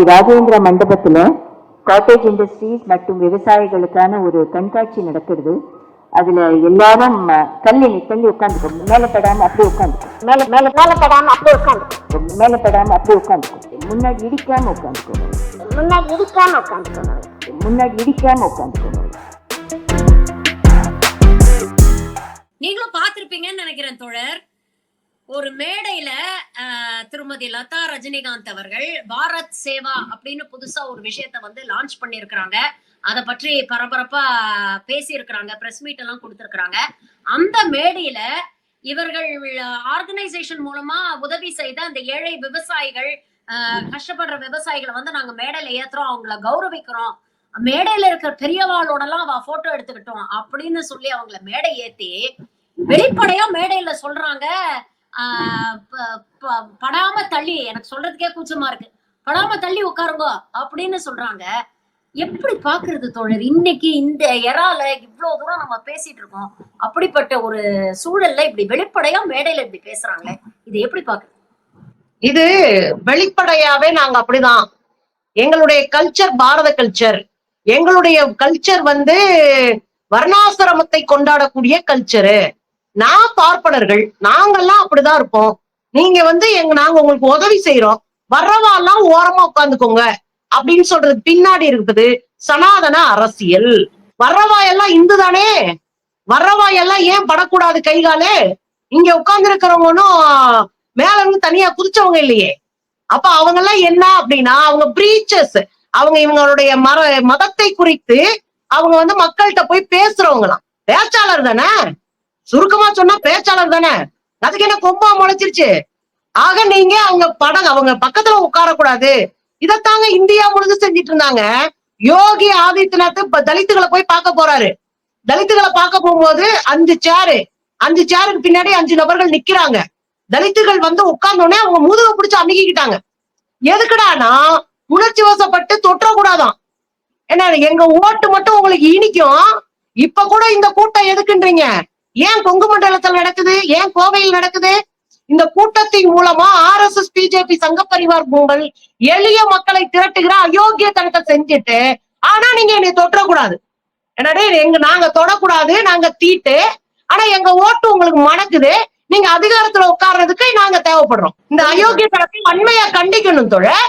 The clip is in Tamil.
ராஜேந்திர மண்டபத்துல காட்டேஜ் இண்டஸ்ட்ரீஸ் மற்றும் விவசாயிகளுக்கான ஒரு கண்காட்சி நடக்கிறது. அதுல எல்லாரும் தள்ளி உட்காந்துக்கும், மேலப்படாம அப்படியே உட்காந்துக்கும், மேலப்படாம அப்படியே உட்காந்துக்கும், முன்னாடி இடிக்காம உட்காந்துக்கணும், நீங்களும் பார்த்திருப்பீங்கன்னு நினைக்கிறேன் தோழர். ஒரு மேடையில திருமதி லதா ரஜினிகாந்த் அவர்கள் பாரத் சேவா அப்படின்னு புதுசா ஒரு விஷயத்த லான்ச் பண்ணிருக்கிறாங்க. அதை பற்றி பரபரப்பா பேசி இருக்கிறாங்க, பிரஸ் மீட் எல்லாம் கொடுத்திருக்கிறாங்க. அந்த மேடையில இவர்கள் ஆர்கனைசேஷன் மூலமா உதவி செய்த அந்த ஏழை விவசாயிகள், கஷ்டப்படுற விவசாயிகளை நாங்க மேடையில ஏத்துறோம், அவங்கள கௌரவிக்கிறோம், மேடையில இருக்கிற பெரியவாளோட எல்லாம் அவ போட்டோ எடுத்துக்கிட்டோம் அப்படின்னு சொல்லி அவங்கள மேடை ஏத்தி வெளிப்படையா மேடையில சொல்றாங்க. படாம தள்ளி, எனக்கு சொல்றதுக்கே கூச்சமா இருக்கு, படாம தள்ளி உட்காருங்க அப்படின்னு சொல்றாங்க. எப்படி பாக்குறது தோழர்? இன்னைக்கு இந்த எறால இவ்வளவு தூரம் நம்ம பேசிட்டு இருக்கோம், அப்படிப்பட்ட ஒரு சூழல்ல இப்படி வெளிப்படையா மேடையில இப்படி பேசுறாங்களே, இது எப்படி பாக்குறது? இது வெளிப்படையாவே நாங்க அப்படிதான். எங்களுடைய கல்ச்சர் பாரத கல்ச்சர். எங்களுடைய கல்ச்சர் வர்ணாசிரமத்தை கொண்டாடக்கூடிய கல்ச்சரு. நான் பார்ப்பனர்கள், நாங்கெல்லாம் அப்படிதான் இருப்போம். நீங்க நாங்க உங்களுக்கு உதவி செய்யறோம், வர்றவாலாம் ஓரமா உட்காந்துக்கோங்க அப்படின்னு சொல்றது பின்னாடி இருக்குது சனாதன அரசியல். வர்றவாயெல்லாம் இந்து தானே, வர்றவாயெல்லாம் ஏன் படக்கூடாது கைகாலே? இங்க உட்கார்ந்து இருக்கிறவங்களும் மேல இருந்து தனியா குதிச்சவங்க இல்லையே. அப்ப அவங்க எல்லாம் என்ன அப்படின்னா, அவங்க பிரீச்சர்ஸ், அவங்க இவங்களுடைய மதத்தை குறித்து அவங்க மக்கள்கிட்ட போய் பேசுறவங்களாம். பேச்சாளர் தானே, சுருக்கமா சொன்னா பேச்சாளர் தானே, அதுக்கு என்ன கொம்பா முளைச்சிருச்சு? ஆக நீங்க அவங்க பக்கத்துல உட்காரக்கூடாது. இதத்தாங்க இந்தியா முழுது செஞ்சிட்டு இருந்தாங்க. யோகி ஆதித்யநாத் தலித்துகளை போய் பார்க்க போறாரு. தலித்துகளை பார்க்க போகும்போது 5 சேருக்கு பின்னாடி 5 நபர்கள் நிக்கிறாங்க. தலித்துகள் உட்கார்ந்தோடனே அவங்க முதுக பிடிச்சு அமுக்கிக்கிட்டாங்க. எதுக்குடானா, உணர்ச்சி வசப்பட்டு தொற்றக்கூடாதான். என்ன, எங்க ஓட்டு மட்டும் உங்களுக்கு இனிக்கும். இப்ப கூட இந்த கூட்டம் எதுக்குன்றீங்க? ஏன் கொங்கு மண்டலத்தில் நடக்குது, ஏன் கோவையில் நடக்குது? இந்த கூட்டத்தின் மூலமா RSS பிஜேபி சங்க பரிவார் கும்பல் எளிய மக்களை திரட்டுகிற அயோக்கியத்தனத்தை செஞ்சுட்டு, ஆனா நீங்க என்னை தொற்றக்கூடாது, என்னடே நாங்க தொடக்கூடாது, நாங்க தீட்டு, ஆனா எங்க ஓட்டு உங்களுக்கு மணக்குது, நீங்க அதிகாரத்துல உட்கார்றதுக்கு நாங்க தேவைப்படுறோம். இந்த அயோக்கியத்தனத்தை வன்மையா கண்டிக்கணும் தோழர்.